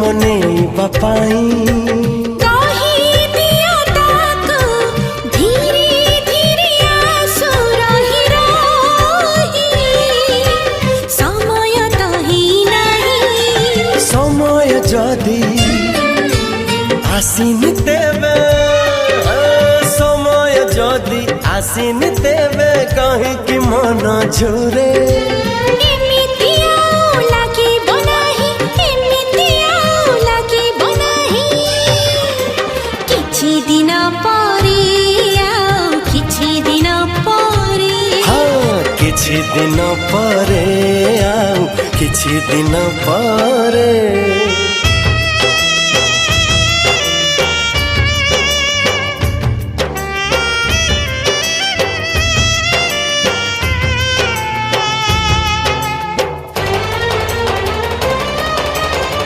मने बापाई जदि आसिनी तेबे समय जदि आसिनी तेबे कहीं कि मन झुरे किछि दिन परे आउ किछि दिन परे।